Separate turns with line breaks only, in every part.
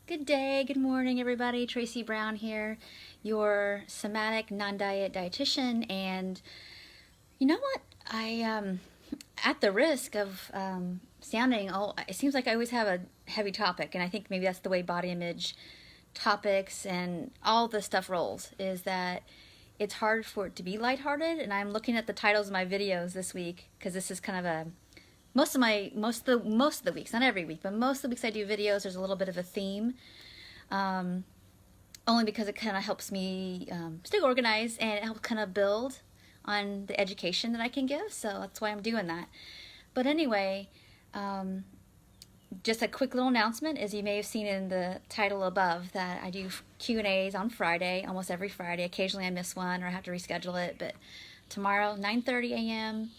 Good day, good morning, everybody. Tracy Brown here, your somatic non-diet dietitian. And you know what? At the risk of sounding, it seems like I always have a heavy topic, and I think maybe that's the way body image topics and all this stuff rolls, is that it's hard for it to be lighthearted. And I'm looking at the titles of my videos this week because this is kind of a most of the weeks, not every week, but most of the weeks I do videos, there's a little bit of a theme, only because it kind of helps me stay organized, and it helps kind of build on the education that I can give. So that's why I'm doing that. But anyway, just a quick little announcement, as you may have seen in the title above, that I do Q&As on Friday, almost every Friday. Occasionally I miss one or I have to reschedule it, but tomorrow, 9:30 a.m.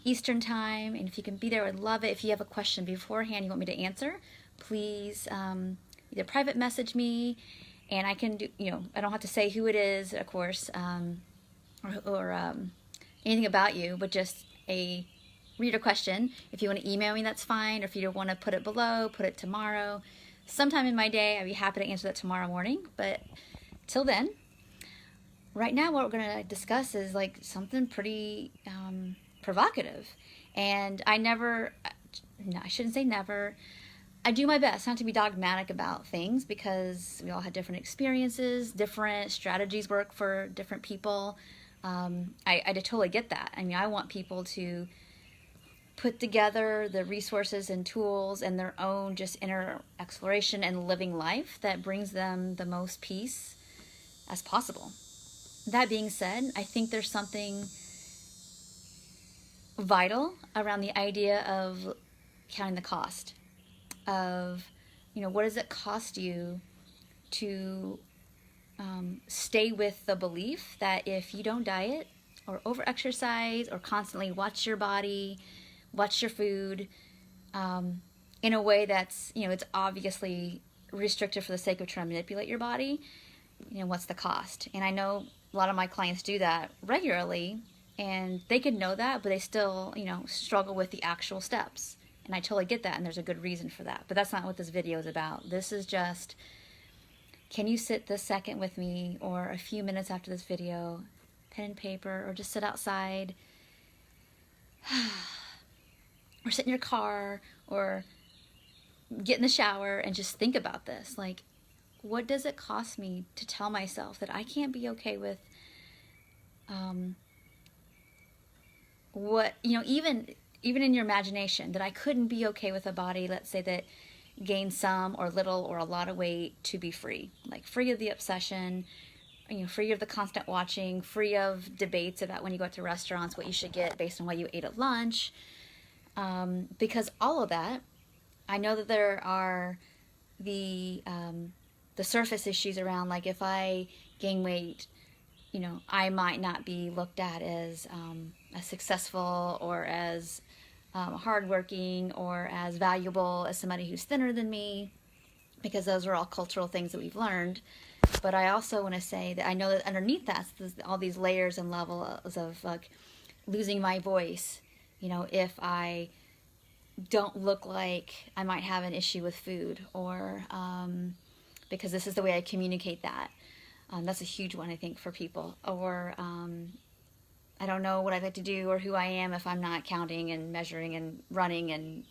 Eastern Time, and if you can be there, I'd love it. If you have a question beforehand you want me to answer, please either private message me, and I can do, I don't have to say who it is, of course, or anything about you, but just a reader question. If you want to email me, that's fine, or if you want to put it below, put it tomorrow. Sometime in my day, I'd be happy to answer that tomorrow morning, but till then, right now what we're going to discuss is like something pretty provocative. And I shouldn't say never. I do my best not to be dogmatic about things, because we all have different experiences, different strategies work for different people. I totally get that. I mean, I want people to put together the resources and tools and their own just inner exploration and living life that brings them the most peace as possible. That being said, I think there's something vital around the idea of counting the cost of, what does it cost you to stay with the belief that if you don't diet or overexercise or constantly watch your body, watch your food in a way that's, it's obviously restrictive for the sake of trying to manipulate your body, what's the cost? And I know a lot of my clients do that regularly, and they could know that, but they still, struggle with the actual steps. And I totally get that, and there's a good reason for that. But that's not what this video is about. This is just, can you sit this second with me, or a few minutes after this video, pen and paper, or just sit outside, or sit in your car, or get in the shower and just think about this. Like, what does it cost me to tell myself that I can't be okay with what, even in your imagination, that I couldn't be okay with a body, let's say, that gained some or little or a lot of weight, to be free. Like, free of the obsession, free of the constant watching, free of debates about when you go out to restaurants what you should get based on what you ate at lunch. Because all of that, I know that there are the surface issues around, like, if I gain weight, I might not be looked at as successful, or as hardworking, or as valuable as somebody who's thinner than me, because those are all cultural things that we've learned. But I also want to say that I know that underneath that, there's all these layers and levels of, like, losing my voice. If I don't look like I might have an issue with food, or because this is the way I communicate that. That's a huge one, I think, for people. Or I don't know what I'd like to do or who I am if I'm not counting and measuring and running and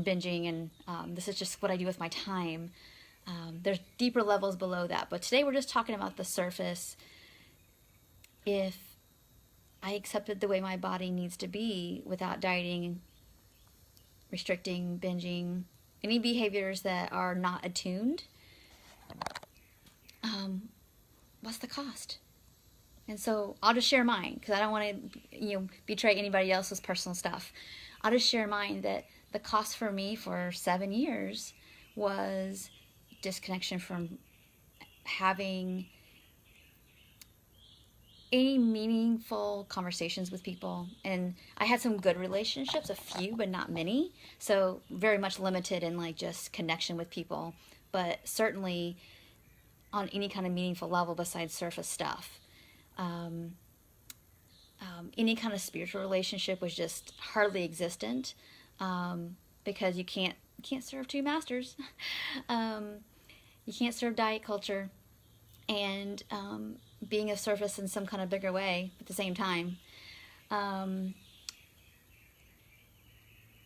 binging. And this is just what I do with my time. There's deeper levels below that. But today we're just talking about the surface. If I accepted the way my body needs to be without dieting, restricting, binging, any behaviors that are not attuned, what's the cost? And so I'll just share mine, because I don't want to betray anybody else's personal stuff. I'll just share mine, that the cost for me for 7 years was disconnection from having any meaningful conversations with people. And I had some good relationships, a few, but not many. So very much limited in, like, just connection with people, but certainly on any kind of meaningful level besides surface stuff. Any kind of spiritual relationship was just hardly existent, because you can't serve two masters. You can't serve diet culture and being of service in some kind of bigger way at the same time.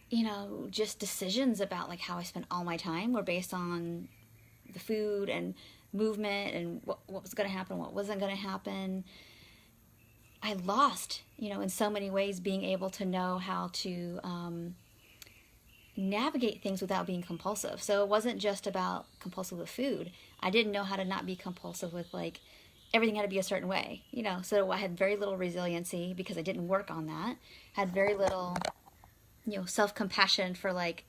You know, just decisions about like how I spent all my time were based on the food and movement and what was going to happen, what wasn't going to happen. I lost, you know, in so many ways, being able to know how to navigate things without being compulsive. So it wasn't just about compulsive with food. I didn't know how to not be compulsive with like everything had to be a certain way, you know. So I had very little resiliency because I didn't work on that. Had very little, you know, self-compassion for like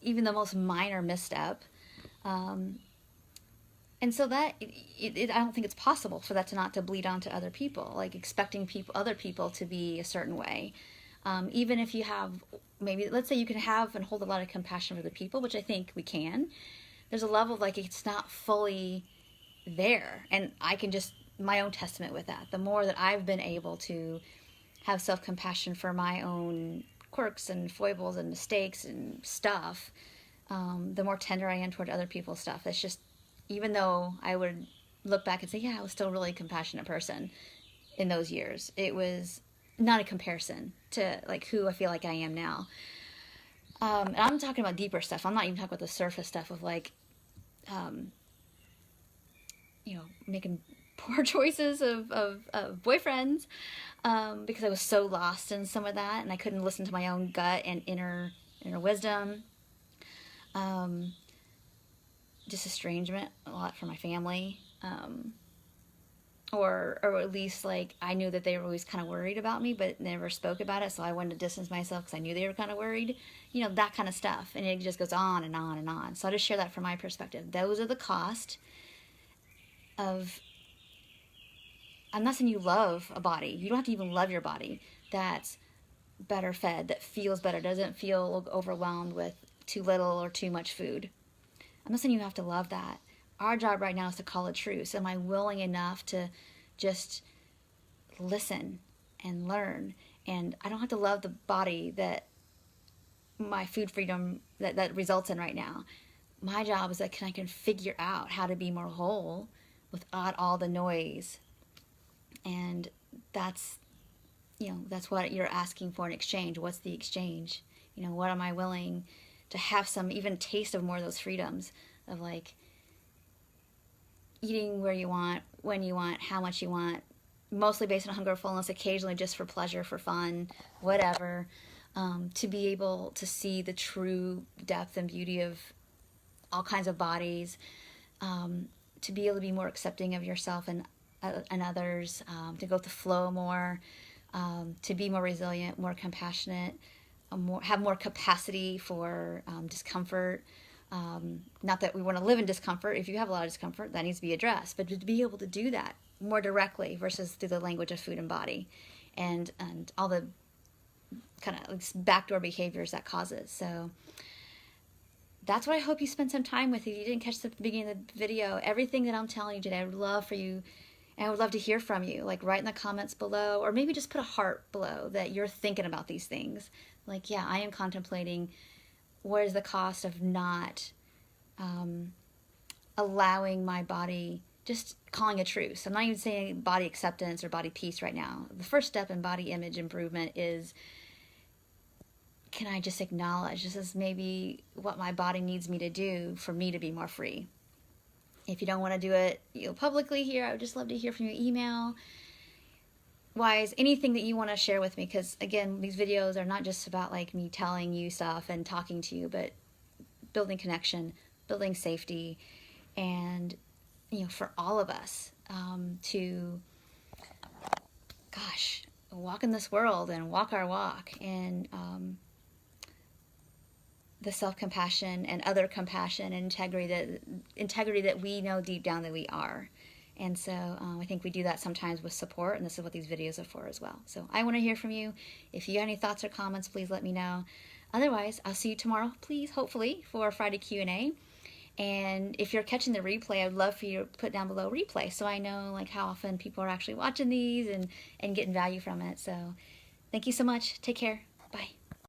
even the most minor misstep. And so that I don't think it's possible for that to not to bleed onto other people, like expecting other people to be a certain way. Even if you have, maybe, let's say you can have and hold a lot of compassion for the people, which I think we can. There's a level of like, it's not fully there. And I can just, my own testament with that. The more that I've been able to have self-compassion for my own quirks and foibles and mistakes and stuff, the more tender I am toward other people's stuff. It's just, even though I would look back and say, yeah, I was still a really compassionate person in those years, it was not a comparison to like who I feel like I am now. And I'm talking about deeper stuff. I'm not even talking about the surface stuff of like, you know, making poor choices of boyfriends, because I was so lost in some of that and I couldn't listen to my own gut and inner wisdom. Just estrangement a lot from my family, or at least like I knew that they were always kind of worried about me, but never spoke about it. So I wanted to distance myself because I knew they were kind of worried, you know, that kind of stuff. And it just goes on and on and on. So I'll just share that from my perspective. Those are the cost of, I'm not saying you love a body. You don't have to even love your body that's better fed, that feels better, doesn't feel overwhelmed with too little or too much food. I'm not saying you have to love that. Our job right now is to call a truce. Am I willing enough to just listen and learn? And I don't have to love the body that my food freedom that results in right now. My job is that I can figure out how to be more whole without all the noise. And that's, you know, that's what you're asking for in exchange. What's the exchange? You know, what am I willing to have some even taste of more of those freedoms of like eating where you want, when you want, how much you want, mostly based on hunger or fullness, occasionally just for pleasure, for fun, whatever, to be able to see the true depth and beauty of all kinds of bodies, to be able to be more accepting of yourself and others, to go with the flow more, to be more resilient, more compassionate, have more capacity for discomfort. Not that we want to live in discomfort. If you have a lot of discomfort, that needs to be addressed. But to be able to do that more directly versus through the language of food and body, and all the kind of like backdoor behaviors that causes. So that's what I hope you spend some time with. If you didn't catch the beginning of the video, everything that I'm telling you today, I would love for you, and I would love to hear from you. Like write in the comments below, or maybe just put a heart below that you're thinking about these things. Like, yeah, I am contemplating what is the cost of not allowing my body, just calling a truce. I'm not even saying body acceptance or body peace right now. The first step in body image improvement is, can I just acknowledge this is maybe what my body needs me to do for me to be more free? If you don't want to do it, you know, publicly here, I would just love to hear from you. Email wise, anything that you want to share with me, because again, these videos are not just about like me telling you stuff and talking to you, but building connection, building safety, and you know, for all of us to, gosh, walk in this world and walk our walk, and the self-compassion and other compassion and integrity that we know deep down that we are. And so I think we do that sometimes with support, and this is what these videos are for as well. So I want to hear from you. If you have any thoughts or comments, please let me know. Otherwise, I'll see you tomorrow, please, hopefully, for Friday Q&A. And if you're catching the replay, I'd love for you to put down below replay so I know like how often people are actually watching these and getting value from it. So thank you so much. Take care. Bye.